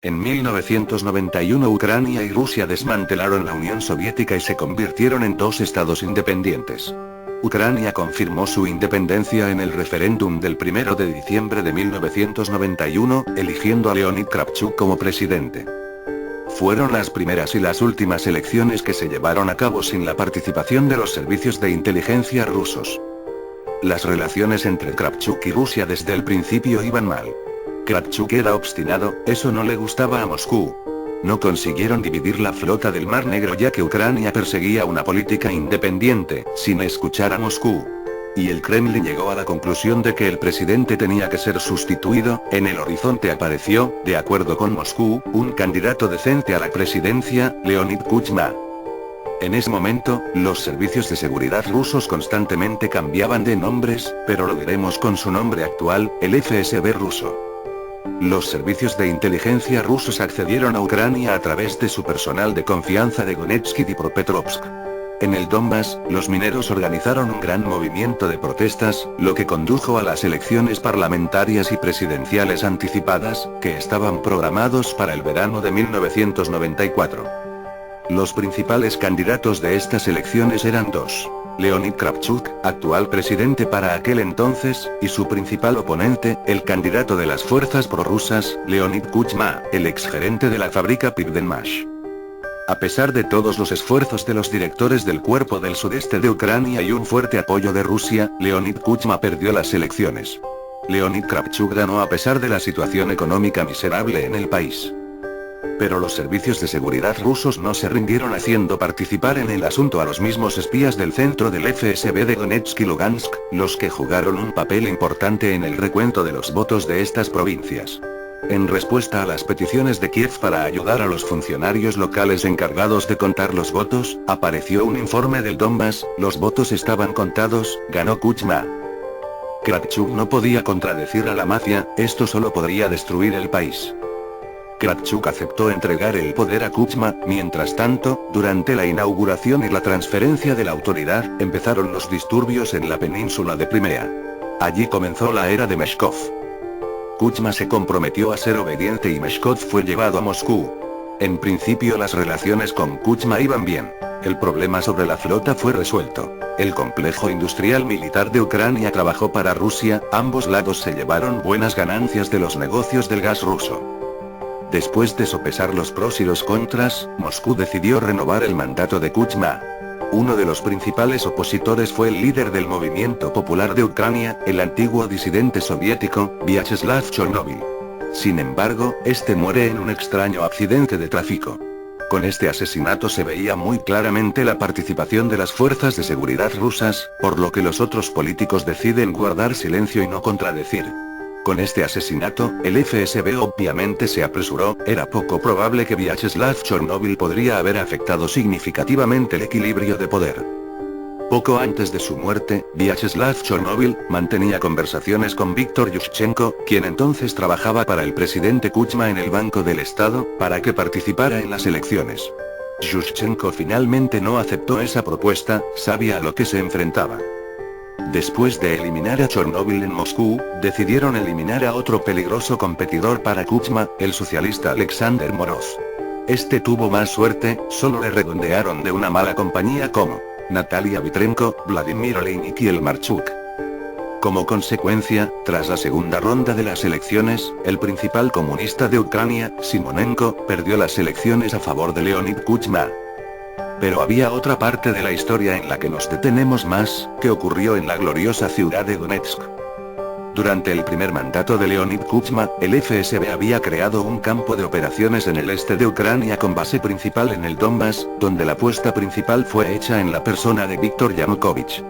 En 1991 Ucrania y Rusia desmantelaron la Unión Soviética y se convirtieron en dos estados independientes. Ucrania confirmó su independencia en el referéndum del 1 de diciembre de 1991, eligiendo a Leonid Kravchuk como presidente. Fueron las primeras y las últimas elecciones que se llevaron a cabo sin la participación de los servicios de inteligencia rusos. Las relaciones entre Kravchuk y Rusia desde el principio iban mal. Kravchuk era obstinado, eso no le gustaba a Moscú. No consiguieron dividir la flota del Mar Negro ya que Ucrania perseguía una política independiente, sin escuchar a Moscú. Y el Kremlin llegó a la conclusión de que el presidente tenía que ser sustituido. En el horizonte apareció, de acuerdo con Moscú, un candidato decente a la presidencia, Leonid Kuchma. En ese momento, los servicios de seguridad rusos constantemente cambiaban de nombres, pero lo diremos con su nombre actual, el FSB ruso. Los servicios de inteligencia rusos accedieron a Ucrania a través de su personal de confianza de Donetsk y Dnipropetrovsk. En el Donbass, los mineros organizaron un gran movimiento de protestas, lo que condujo a las elecciones parlamentarias y presidenciales anticipadas, que estaban programados para el verano de 1994. Los principales candidatos de estas elecciones eran dos: Leonid Kravchuk, actual presidente para aquel entonces, y su principal oponente, el candidato de las fuerzas prorrusas, Leonid Kuchma, el exgerente de la fábrica Pivdenmash. A pesar de todos los esfuerzos de los directores del cuerpo del sudeste de Ucrania y un fuerte apoyo de Rusia, Leonid Kuchma perdió las elecciones. Leonid Kravchuk ganó a pesar de la situación económica miserable en el país. Pero los servicios de seguridad rusos no se rindieron haciendo participar en el asunto a los mismos espías del centro del FSB de Donetsk y Lugansk, los que jugaron un papel importante en el recuento de los votos de estas provincias. En respuesta a las peticiones de Kiev para ayudar a los funcionarios locales encargados de contar los votos, apareció un informe del Donbass: los votos estaban contados, ganó Kuchma. Kravchuk no podía contradecir a la mafia, esto solo podría destruir el país. Kravchuk aceptó entregar el poder a Kuchma. Mientras tanto, durante la inauguración y la transferencia de la autoridad, empezaron los disturbios en la península de Crimea. Allí comenzó la era de Meshkov. Kuchma se comprometió a ser obediente y Meshkov fue llevado a Moscú. En principio las relaciones con Kuchma iban bien. El problema sobre la flota fue resuelto. El complejo industrial militar de Ucrania trabajó para Rusia, ambos lados se llevaron buenas ganancias de los negocios del gas ruso. Después de sopesar los pros y los contras, Moscú decidió renovar el mandato de Kuchma. Uno de los principales opositores fue el líder del Movimiento Popular de Ucrania, el antiguo disidente soviético, Vyacheslav Chornovil. Sin embargo, este muere en un extraño accidente de tráfico. Con este asesinato se veía muy claramente la participación de las fuerzas de seguridad rusas, por lo que los otros políticos deciden guardar silencio y no contradecir. Con este asesinato, el FSB obviamente se apresuró. Era poco probable que Vyacheslav Chornovil podría haber afectado significativamente el equilibrio de poder. Poco antes de su muerte, Vyacheslav Chornovil mantenía conversaciones con Víktor Yushchenko, quien entonces trabajaba para el presidente Kuchma en el Banco del Estado, para que participara en las elecciones. Yushchenko finalmente no aceptó esa propuesta, sabía a lo que se enfrentaba. Después de eliminar a Chornovil en Moscú, decidieron eliminar a otro peligroso competidor para Kuchma, el socialista Alexander Morozov. Este tuvo más suerte, solo le redondearon de una mala compañía como Natalia Vitrenko, Vladimir Oleinik y Elmarchuk. Como consecuencia, tras la segunda ronda de las elecciones, el principal comunista de Ucrania, Simonenko, perdió las elecciones a favor de Leonid Kuchma. Pero había otra parte de la historia en la que nos detenemos más, que ocurrió en la gloriosa ciudad de Donetsk. Durante el primer mandato de Leonid Kuchma, el FSB había creado un campo de operaciones en el este de Ucrania con base principal en el Donbass, donde la apuesta principal fue hecha en la persona de Viktor Yanukovych.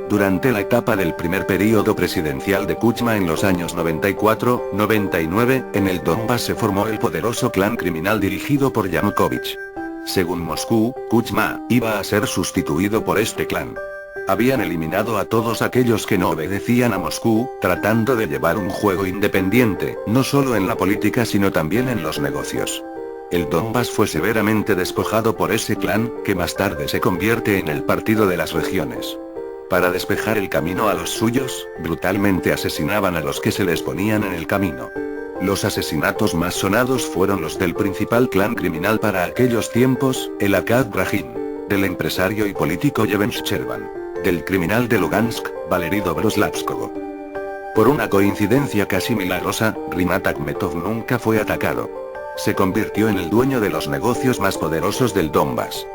Durante la etapa del primer período presidencial de Kuchma en los años 94-99, en el Donbass se formó el poderoso clan criminal dirigido por Yanukovych. Según Moscú, Kuchma iba a ser sustituido por este clan. Habían eliminado a todos aquellos que no obedecían a Moscú, tratando de llevar un juego independiente, no solo en la política sino también en los negocios. El Donbass fue severamente despojado por ese clan, que más tarde se convierte en el Partido de las Regiones. Para despejar el camino a los suyos, brutalmente asesinaban a los que se les ponían en el camino. Los asesinatos más sonados fueron los del principal clan criminal para aquellos tiempos, el Akad Brahim, del empresario y político Yevhen Shcherban, del criminal de Lugansk, Valery Dobroslavskovo. Por una coincidencia casi milagrosa, Rinat Akhmetov nunca fue atacado. Se convirtió en el dueño de los negocios más poderosos del Donbass.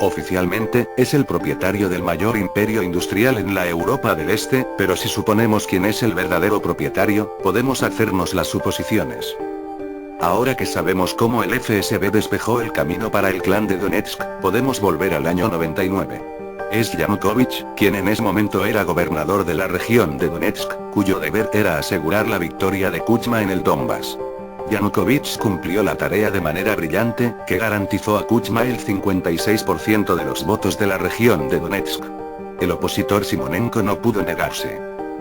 Oficialmente, es el propietario del mayor imperio industrial en la Europa del Este, pero si suponemos quién es el verdadero propietario, podemos hacernos las suposiciones. Ahora que sabemos cómo el FSB despejó el camino para el clan de Donetsk, podemos volver al año 99. Es Yanukovych, quien en ese momento era gobernador de la región de Donetsk, cuyo deber era asegurar la victoria de Kuchma en el Donbass. Yanukovych cumplió la tarea de manera brillante, que garantizó a Kuchma el 56% de los votos de la región de Donetsk. El opositor Simonenko no pudo negarse.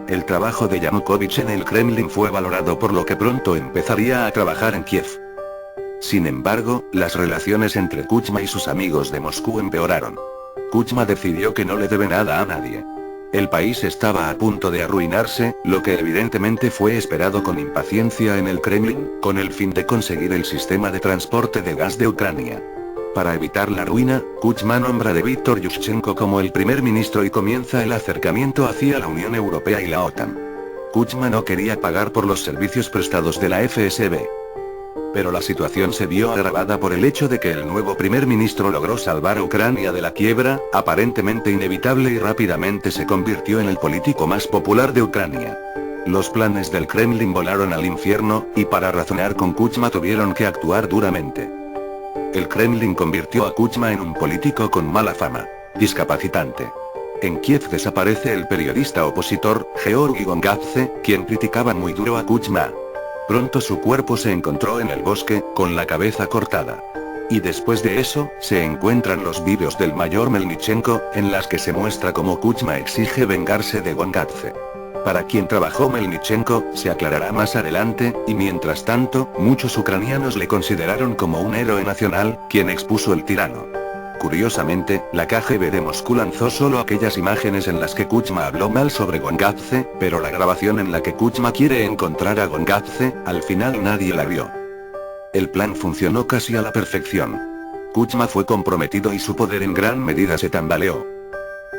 El trabajo de Yanukovych en el Kremlin fue valorado por lo que pronto empezaría a trabajar en Kiev. Sin embargo, las relaciones entre Kuchma y sus amigos de Moscú empeoraron. Kuchma decidió que no le debe nada a nadie. El país estaba a punto de arruinarse, lo que evidentemente fue esperado con impaciencia en el Kremlin, con el fin de conseguir el sistema de transporte de gas de Ucrania. Para evitar la ruina, Kuchma nombra a Víctor Yushchenko como el primer ministro y comienza el acercamiento hacia la Unión Europea y la OTAN. Kuchma no quería pagar por los servicios prestados de la FSB. Pero la situación se vio agravada por el hecho de que el nuevo primer ministro logró salvar a Ucrania de la quiebra, aparentemente inevitable, y rápidamente se convirtió en el político más popular de Ucrania. Los planes del Kremlin volaron al infierno, y para razonar con Kuchma tuvieron que actuar duramente. El Kremlin convirtió a Kuchma en un político con mala fama, discapacitante. En Kiev desaparece el periodista opositor, Georgi Gongadze, quien criticaba muy duro a Kuchma. Pronto su cuerpo se encontró en el bosque, con la cabeza cortada. Y después de eso, se encuentran los vídeos del mayor Melnichenko, en las que se muestra cómo Kuchma exige vengarse de Gongadze. Para quien trabajó Melnichenko, se aclarará más adelante, y mientras tanto, muchos ucranianos le consideraron como un héroe nacional, quien expuso el tirano. Curiosamente, la KGB de Moscú lanzó solo aquellas imágenes en las que Kuchma habló mal sobre Gongadze, pero la grabación en la que Kuchma quiere encontrar a Gongadze, al final nadie la vio. El plan funcionó casi a la perfección. Kuchma fue comprometido y su poder en gran medida se tambaleó.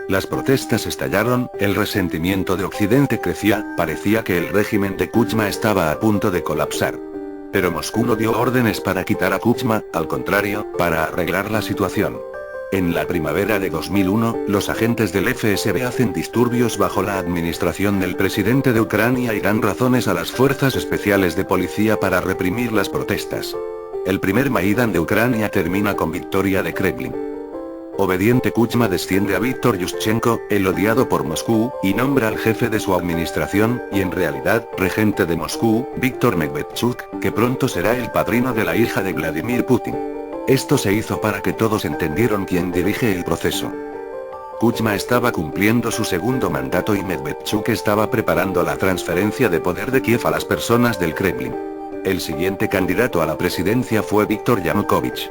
Las protestas estallaron, el resentimiento de Occidente crecía, parecía que el régimen de Kuchma estaba a punto de colapsar. Pero Moscú no dio órdenes para quitar a Kuchma, al contrario, para arreglar la situación. En la primavera de 2001, los agentes del FSB hacen disturbios bajo la administración del presidente de Ucrania y dan razones a las fuerzas especiales de policía para reprimir las protestas. El primer Maidán de Ucrania termina con victoria de Kremlin. Obediente Kuchma desciende a Víctor Yushchenko, el odiado por Moscú, y nombra al jefe de su administración, y en realidad, regente de Moscú, Víctor Medvedchuk, que pronto será el padrino de la hija de Vladimir Putin. Esto se hizo para que todos entendieran quién dirige el proceso. Kuchma estaba cumpliendo su segundo mandato y Medvedchuk estaba preparando la transferencia de poder de Kiev a las personas del Kremlin. El siguiente candidato a la presidencia fue Víctor Yanukovych.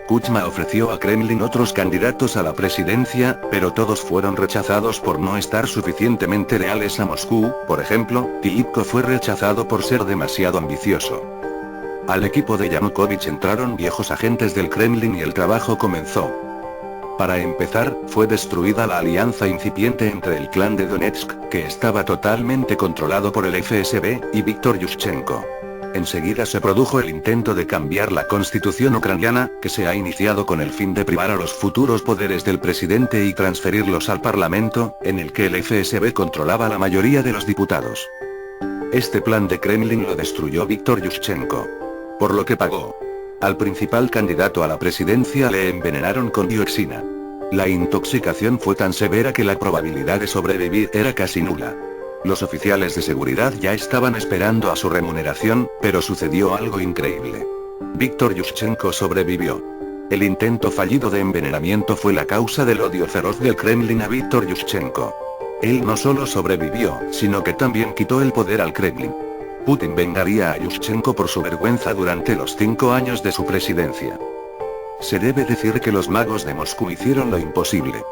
Kuchma ofreció a Kremlin otros candidatos a la presidencia, pero todos fueron rechazados por no estar suficientemente leales a Moscú. Por ejemplo, Tiyipko fue rechazado por ser demasiado ambicioso. Al equipo de Yanukovych entraron viejos agentes del Kremlin y el trabajo comenzó. Para empezar, fue destruida la alianza incipiente entre el clan de Donetsk, que estaba totalmente controlado por el FSB, y Víctor Yushchenko. Enseguida se produjo el intento de cambiar la constitución ucraniana, que se ha iniciado con el fin de privar a los futuros poderes del presidente y transferirlos al parlamento, en el que el FSB controlaba la mayoría de los diputados. Este plan de Kremlin lo destruyó Víctor Yushchenko. Por lo que pagó. Al principal candidato a la presidencia le envenenaron con dioxina. La intoxicación fue tan severa que la probabilidad de sobrevivir era casi nula. Los oficiales de seguridad ya estaban esperando a su remuneración, pero sucedió algo increíble. Víctor Yushchenko sobrevivió. El intento fallido de envenenamiento fue la causa del odio feroz del Kremlin a Víctor Yushchenko. Él no solo sobrevivió, sino que también quitó el poder al Kremlin. Putin vengaría a Yushchenko por su vergüenza durante los 5 años de su presidencia. Se debe decir que los magos de Moscú hicieron lo imposible.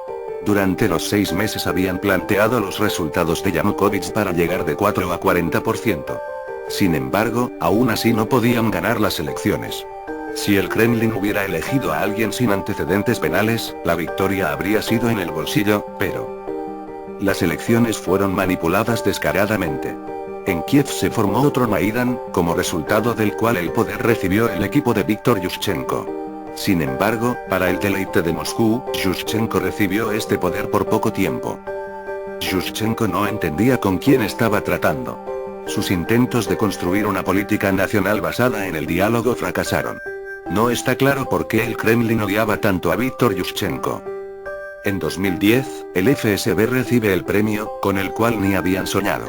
Durante los 6 meses habían planteado los resultados de Yanukovych para llegar de 4 a 40%. Sin embargo, aún así no podían ganar las elecciones. Si el Kremlin hubiera elegido a alguien sin antecedentes penales, la victoria habría sido en el bolsillo, pero las elecciones fueron manipuladas descaradamente. En Kiev se formó otro Maidan, como resultado del cual el poder recibió el equipo de Víctor Yushchenko. Sin embargo, para el deleite de Moscú, Yushchenko recibió este poder por poco tiempo. Yushchenko no entendía con quién estaba tratando. Sus intentos de construir una política nacional basada en el diálogo fracasaron. No está claro por qué el Kremlin odiaba tanto a Víctor Yushchenko. En 2010, el FSB recibe el premio, con el cual ni habían soñado.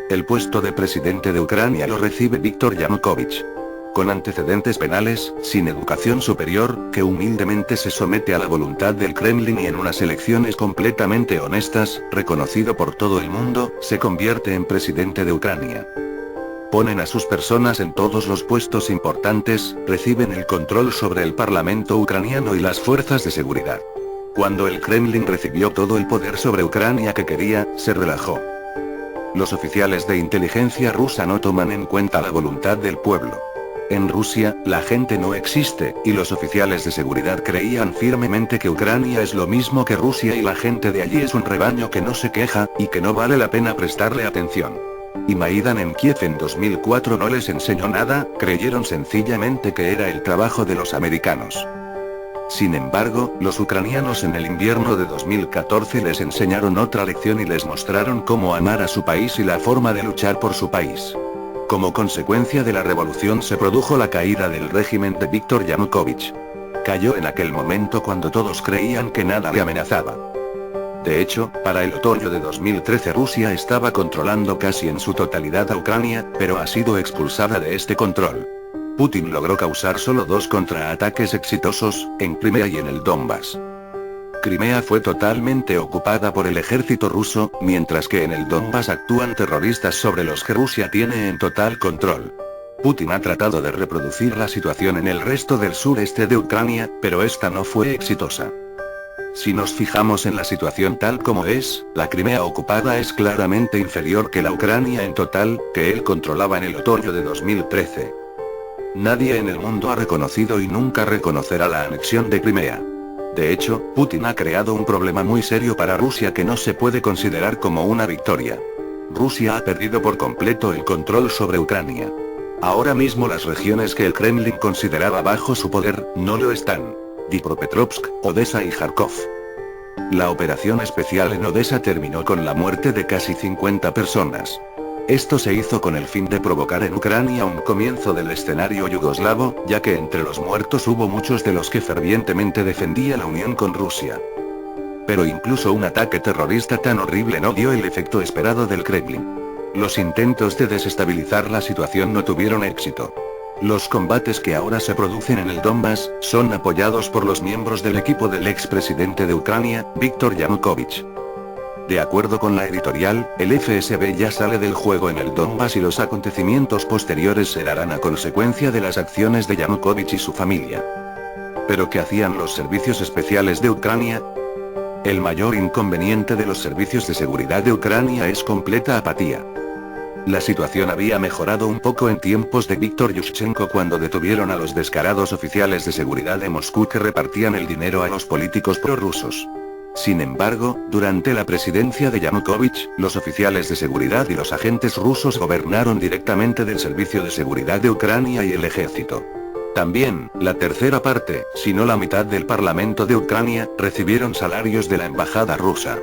El puesto de presidente de Ucrania lo recibe Víctor Yanukovych. Con antecedentes penales, sin educación superior, que humildemente se somete a la voluntad del Kremlin y en unas elecciones completamente honestas, reconocido por todo el mundo, se convierte en presidente de Ucrania. Ponen a sus personas en todos los puestos importantes, reciben el control sobre el parlamento ucraniano y las fuerzas de seguridad. Cuando el Kremlin recibió todo el poder sobre Ucrania que quería, se relajó. Los oficiales de inteligencia rusa no toman en cuenta la voluntad del pueblo. En Rusia, la gente no existe, y los oficiales de seguridad creían firmemente que Ucrania es lo mismo que Rusia y la gente de allí es un rebaño que no se queja, y que no vale la pena prestarle atención. Y Maidan en Kiev en 2004 no les enseñó nada, creyeron sencillamente que era el trabajo de los americanos. Sin embargo, los ucranianos en el invierno de 2014 les enseñaron otra lección y les mostraron cómo amar a su país y la forma de luchar por su país. Como consecuencia de la revolución se produjo la caída del régimen de Víctor Yanukovych. Cayó en aquel momento cuando todos creían que nada le amenazaba. De hecho, para el otoño de 2013 Rusia estaba controlando casi en su totalidad a Ucrania, pero ha sido expulsada de este control. Putin logró causar solo 2 contraataques exitosos, en Crimea y en el Donbass. Crimea fue totalmente ocupada por el ejército ruso, mientras que en el Donbass actúan terroristas sobre los que Rusia tiene en total control. Putin ha tratado de reproducir la situación en el resto del sureste de Ucrania, pero esta no fue exitosa. Si nos fijamos en la situación tal como es, la Crimea ocupada es claramente inferior que la Ucrania en total, que él controlaba en el otoño de 2013. Nadie en el mundo ha reconocido y nunca reconocerá la anexión de Crimea. De hecho, Putin ha creado un problema muy serio para Rusia que no se puede considerar como una victoria. Rusia ha perdido por completo el control sobre Ucrania. Ahora mismo las regiones que el Kremlin consideraba bajo su poder, no lo están. Dnipropetrovsk, Odessa y Kharkov. La operación especial en Odessa terminó con la muerte de casi 50 personas. Esto se hizo con el fin de provocar en Ucrania un comienzo del escenario yugoslavo, ya que entre los muertos hubo muchos de los que fervientemente defendían la unión con Rusia. Pero incluso un ataque terrorista tan horrible no dio el efecto esperado del Kremlin. Los intentos de desestabilizar la situación no tuvieron éxito. Los combates que ahora se producen en el Donbass, son apoyados por los miembros del equipo del expresidente de Ucrania, Víctor Yanukovych. De acuerdo con la editorial, el FSB ya sale del juego en el Donbass y los acontecimientos posteriores se darán a consecuencia de las acciones de Yanukovych y su familia. ¿Pero qué hacían los servicios especiales de Ucrania? El mayor inconveniente de los servicios de seguridad de Ucrania es completa apatía. La situación había mejorado un poco en tiempos de Víctor Yushchenko cuando detuvieron a los descarados oficiales de seguridad de Moscú que repartían el dinero a los políticos prorrusos. Sin embargo, durante la presidencia de Yanukovych, los oficiales de seguridad y los agentes rusos gobernaron directamente del Servicio de Seguridad de Ucrania y el ejército. También, la tercera parte, si no la mitad del Parlamento de Ucrania, recibieron salarios de la embajada rusa.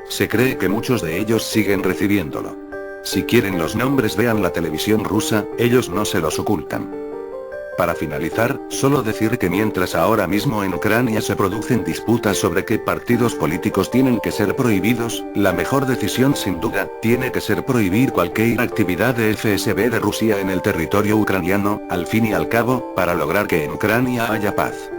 Se cree que muchos de ellos siguen recibiéndolo. Si quieren los nombres vean la televisión rusa, ellos no se los ocultan. Para finalizar, solo decir que mientras ahora mismo en Ucrania se producen disputas sobre qué partidos políticos tienen que ser prohibidos, la mejor decisión sin duda, tiene que ser prohibir cualquier actividad de FSB de Rusia en el territorio ucraniano, al fin y al cabo, para lograr que en Ucrania haya paz.